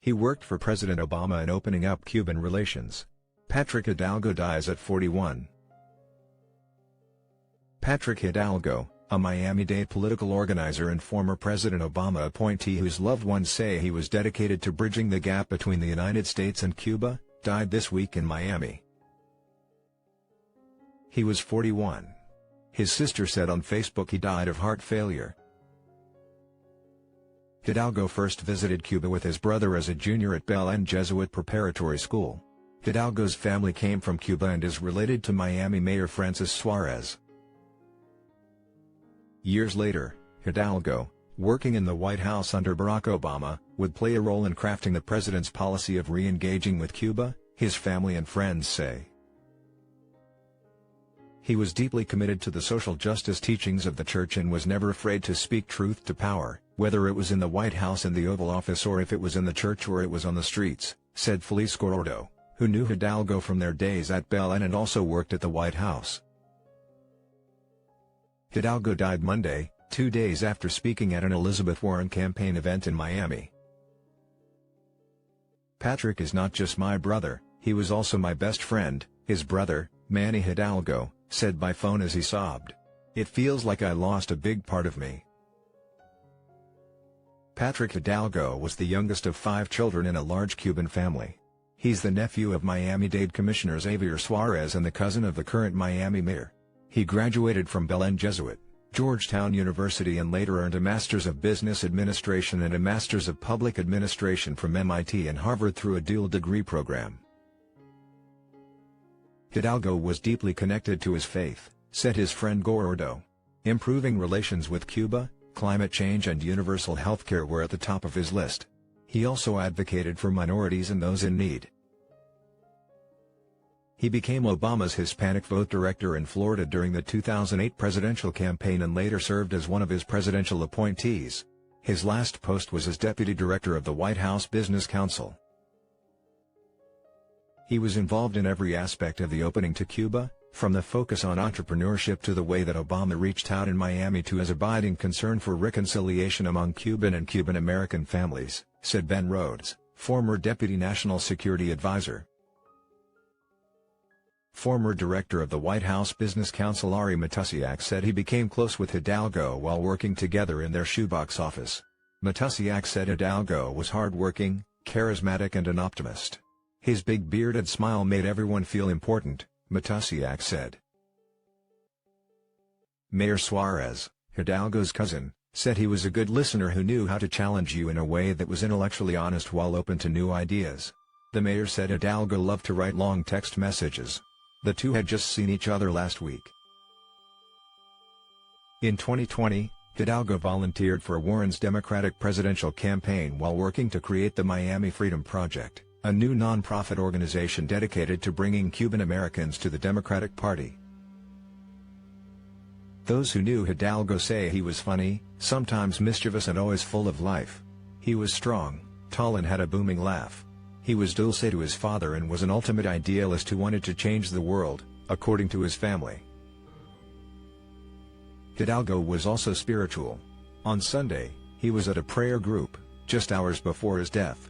He worked for President Obama in opening up Cuban relations. Patrick Hidalgo dies at 41. Patrick Hidalgo, a Miami-Dade political organizer and former President Obama appointee whose loved ones say he was dedicated to bridging the gap between the United States and Cuba, died this week in Miami. He was 41. His sister said on Facebook he died of heart failure. Hidalgo first visited Cuba with his brother as a junior at Belen Jesuit Preparatory School. Hidalgo's family came from Cuba and is related to Miami Mayor Francis Suarez. Years later, Hidalgo, working in the White House under Barack Obama, would play a role in crafting the president's policy of re-engaging with Cuba, his family and friends say. He was deeply committed to the social justice teachings of the church and was never afraid to speak truth to power, whether it was in the White House in the Oval Office or if it was in the church or it was on the streets, said Feliz Gordo, who knew Hidalgo from their days at Belen and also worked at the White House. Hidalgo died Monday, 2 days after speaking at an Elizabeth Warren campaign event in Miami. Patrick is not just my brother, he was also my best friend, his brother, Manny Hidalgo, said by phone as he sobbed. It feels like I lost a big part of me. Patrick Hidalgo was the youngest of 5 children in a large Cuban family. He's the nephew of Miami-Dade Commissioner Xavier Suarez and the cousin of the current Miami mayor. He graduated from Belen Jesuit, Georgetown University and later earned a Master's of Business Administration and a Master's of Public Administration from MIT and Harvard through a dual degree program. Hidalgo was deeply connected to his faith, said his friend Gordo. Improving relations with Cuba, climate change and universal healthcare were at the top of his list. He also advocated for minorities and those in need. He became Obama's Hispanic vote director in Florida during the 2008 presidential campaign and later served as one of his presidential appointees. His last post was as deputy director of the White House Business Council. He was involved in every aspect of the opening to Cuba, from the focus on entrepreneurship to the way that Obama reached out in Miami to his abiding concern for reconciliation among Cuban and Cuban-American families, said Ben Rhodes, former Deputy National Security Advisor. Former director of the White House Business Council Ari Matusiak said he became close with Hidalgo while working together in their shoebox office. Matusiak said Hidalgo was hardworking, charismatic and an optimist. His big bearded smile made everyone feel important, Matusiak said. Mayor Suarez, Hidalgo's cousin, said he was a good listener who knew how to challenge you in a way that was intellectually honest while open to new ideas. The mayor said Hidalgo loved to write long text messages. The two had just seen each other last week. In 2020, Hidalgo volunteered for Warren's Democratic presidential campaign while working to create the Miami Freedom Project, a new nonprofit organization dedicated to bringing Cuban Americans to the Democratic Party. Those who knew Hidalgo say he was funny, sometimes mischievous and always full of life. He was strong, tall and had a booming laugh. He was dulce to his father and was an ultimate idealist who wanted to change the world, according to his family. Hidalgo was also spiritual. On Sunday, he was at a prayer group, just hours before his death.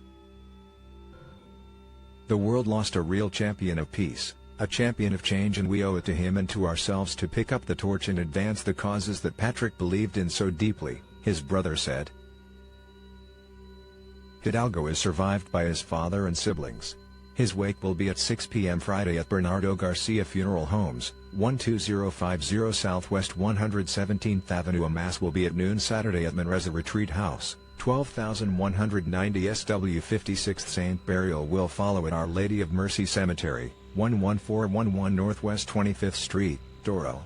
The world lost a real champion of peace, a champion of change, and we owe it to him and to ourselves to pick up the torch and advance the causes that Patrick believed in so deeply, his brother said. Hidalgo is survived by his father and siblings. His wake will be at 6 p.m. Friday at Bernardo Garcia Funeral Homes, 12050 Southwest 117th Avenue. A mass will be at noon Saturday at Manresa Retreat House, 12190 SW 56th. Saint burial will follow at Our Lady of Mercy Cemetery, 11411 Northwest 25th Street, Doral.